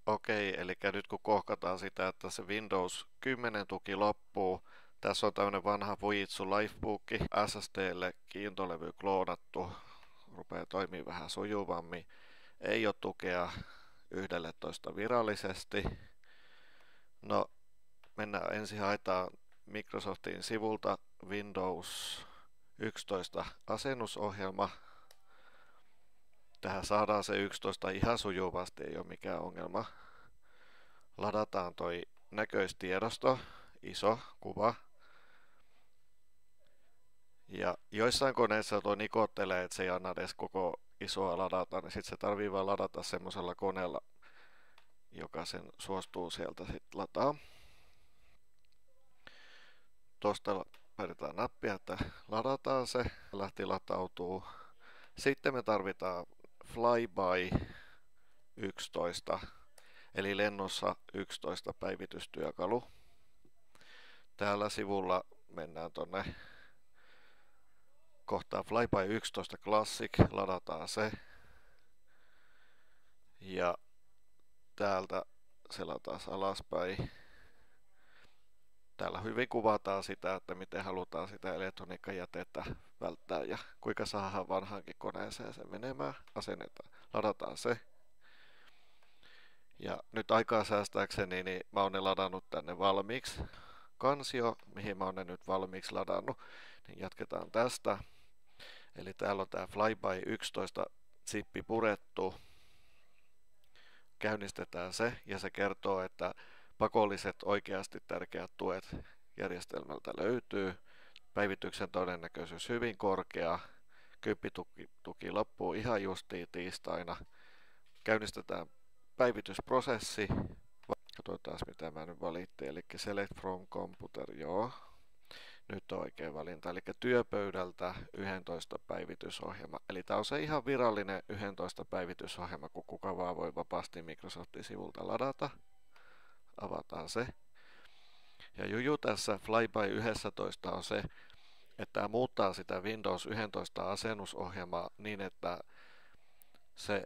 Okei, eli nyt kun kohkataan sitä, että se Windows 10 tuki loppuu, tässä on tämmönen vanha Fujitsu Lifebook, SSDlle kiintolevy kloonattu, rupeaa toimii vähän sujuvammin. Ei ole tukea 11 virallisesti. No, mennään ensin haetaan Microsoftin sivulta Windows 11 asennusohjelma. Tähän saadaan se 11 ihan sujuvasti, ei ole mikään ongelma. Ladataan toi näköistiedosto, iso kuva. Ja joissain koneissa tuo nikottelee, että se ei anna edes koko isoa ladata, niin sitten se tarvii vaan ladata semmoisella koneella, joka sen suostuu sieltä sitten lataa. Tuosta painataan nappia, että ladataan se, lähti latautuu. Sitten me tarvitaan Flyby 11, eli lennossa 11 päivitystyökalu. Täällä sivulla mennään tonne kohtaan Flyby 11 Classic, ladataan se. Ja täältä selataan alaspäin. Täällä hyvin kuvataan sitä, että miten halutaan sitä elektroniikkajätettä välttää ja kuinka saadaan vanhaankin koneeseen se menemään. Asennetaan, ladataan se. Ja nyt aikaa säästääkseni, niin mä oon ne ladannut tänne valmiiksi. Kansio, mihin mä oon ne nyt valmiiksi ladannut, niin jatketaan tästä. Eli täällä on tää Flyby 11 chippi purettu. Käynnistetään se ja se kertoo, että pakolliset oikeasti tärkeät tuet järjestelmältä löytyy. Päivityksen todennäköisyys hyvin korkea. Kympituki loppuu ihan justiin tiistaina. Käynnistetään päivitysprosessi. Katsotaan mitä mä nyt valittiin. Eli Select from Computer, joo. Nyt on oikea valinta. Eli työpöydältä 11 päivitysohjelma. Eli tää on se ihan virallinen 11 päivitysohjelma, kun kuka vaan voi vapaasti Microsoftin sivulta ladata. Avataan se. Ja juju tässä Flyby 11 on se, että tämä muuttaa sitä Windows 11 asennusohjelmaa niin, että se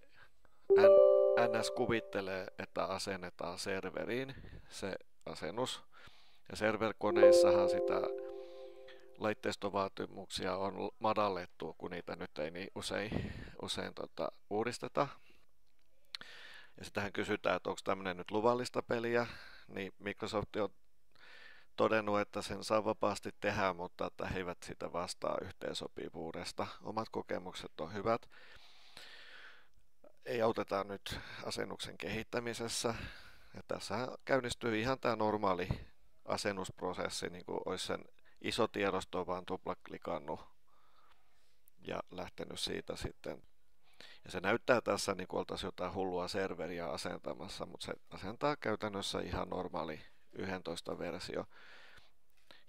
NS kuvittelee, että asennetaan serveriin se asennus. Ja serverkoneissahan sitä laitteistovaatimuksia on madallettu, kun niitä nyt ei niin usein uudisteta. Ja sitähän kysytään, että onko tämmöinen nyt luvallista peliä, niin Microsoft on todennut, että sen saa vapaasti tehdä, mutta että he eivät sitä vastaa yhteensopivuudesta. Omat kokemukset on hyvät. Ei auteta nyt asennuksen kehittämisessä. Ja tässä käynnistyy ihan tämä normaali asennusprosessi, niin kuin olisi sen iso tiedosto vaan tuplaklikannut ja lähtenyt siitä sitten. Ja se näyttää tässä niin kuin oltaisiin jotain hullua serveriä asentamassa, mutta se asentaa käytännössä ihan normaali 11 versio.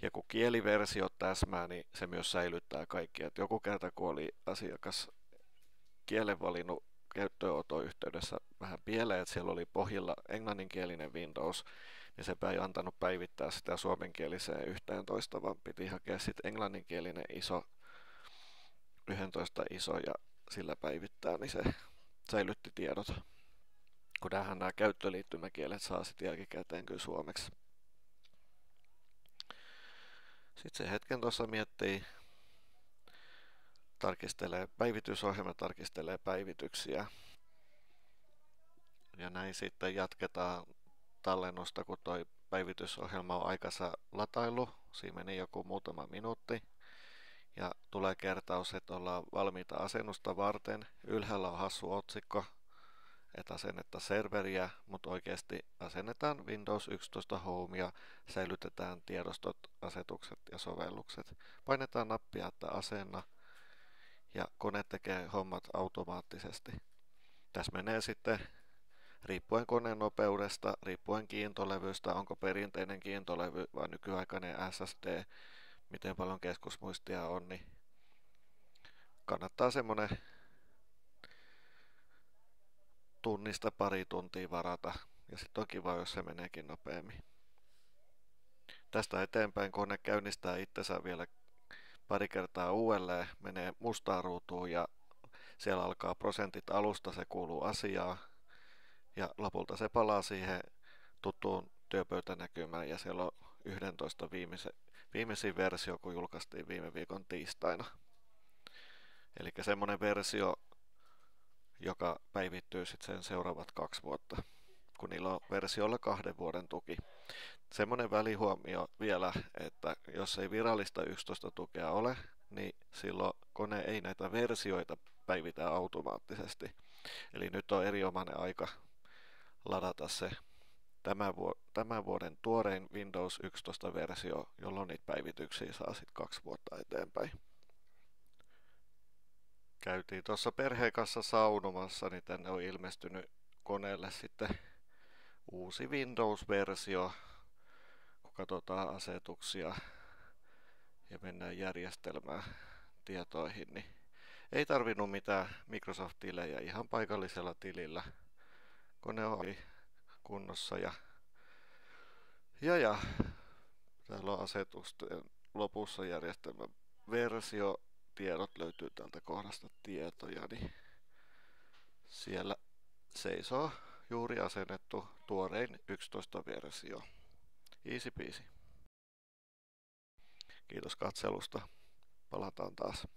Ja kun kieliversio täsmää, niin se myös säilyttää kaikki. Et joku kerta, kun oli asiakas kielen valinnut käyttöönoton yhteydessä vähän pieleen, että siellä oli pohjilla englanninkielinen Windows, niin se ei antanut päivittää sitä suomenkieliseen 11, vaan piti hakea sitten englanninkielinen 11 iso ja sillä päivittää, niin se säilytti tiedot. Kun nämä käyttöliittymäkielet saa sitten jälkikäteen kyllä suomeksi. Sitten se hetken tuossa miettii, tarkistelee päivitysohjelma, tarkistelee päivityksiä. Ja näin sitten jatketaan tallennusta, kun toi päivitysohjelma on aikansa latailu. Siinä meni joku muutama minuutti. Ja tulee kertaus, että ollaan valmiita asennusta varten. Ylhäällä on hassu otsikko, että asennetta serveriä, mutta oikeasti asennetaan Windows 11 Home ja säilytetään tiedostot, asetukset ja sovellukset. Painetaan nappia, että asenna ja kone tekee hommat automaattisesti. Tässä menee sitten riippuen koneen nopeudesta, riippuen kiintolevystä, onko perinteinen kiintolevy vai nykyaikainen SSD, miten paljon keskusmuistia on, niin kannattaa semmonen tunnista pari tuntia varata. Ja sitten on kiva, jos se meneekin nopeammin. Tästä eteenpäin kone käynnistää itsensä vielä pari kertaa uudelleen, menee mustaan ruutuun ja siellä alkaa prosentit alusta, se kuuluu asiaan. Ja lopulta se palaa siihen tuttuun työpöytänäkymään ja siellä on 11 viimeisin versio, kun julkaistiin viime viikon tiistaina. Eli semmoinen versio, joka päivittyy sitten sen seuraavat 2 vuotta, kun niillä on versiolla 2 vuoden tuki. Semmoinen välihuomio vielä, että jos ei virallista 11 tukea ole, niin silloin kone ei näitä versioita päivitä automaattisesti. Eli nyt on erinomainen aika ladata se tämän vuoden tuorein Windows 11-versio, jolloin niitä päivityksiä saa sitten 2 vuotta eteenpäin. Käytiin tuossa perheen kanssa saunomassa, niin tänne on ilmestynyt koneelle sitten uusi Windows-versio. Kun katsotaan asetuksia ja mennään järjestelmään tietoihin, niin ei tarvinnut mitään Microsoft-tilejä, ihan paikallisella tilillä. Kone on kunnossa ja täällä on asetusten lopussa järjestelmän versio. Tiedot löytyy täältä kohdasta tietoja, niin siellä seisoo juuri asennettu tuorein 11-versio. Easy peasy. Kiitos katselusta. Palataan taas.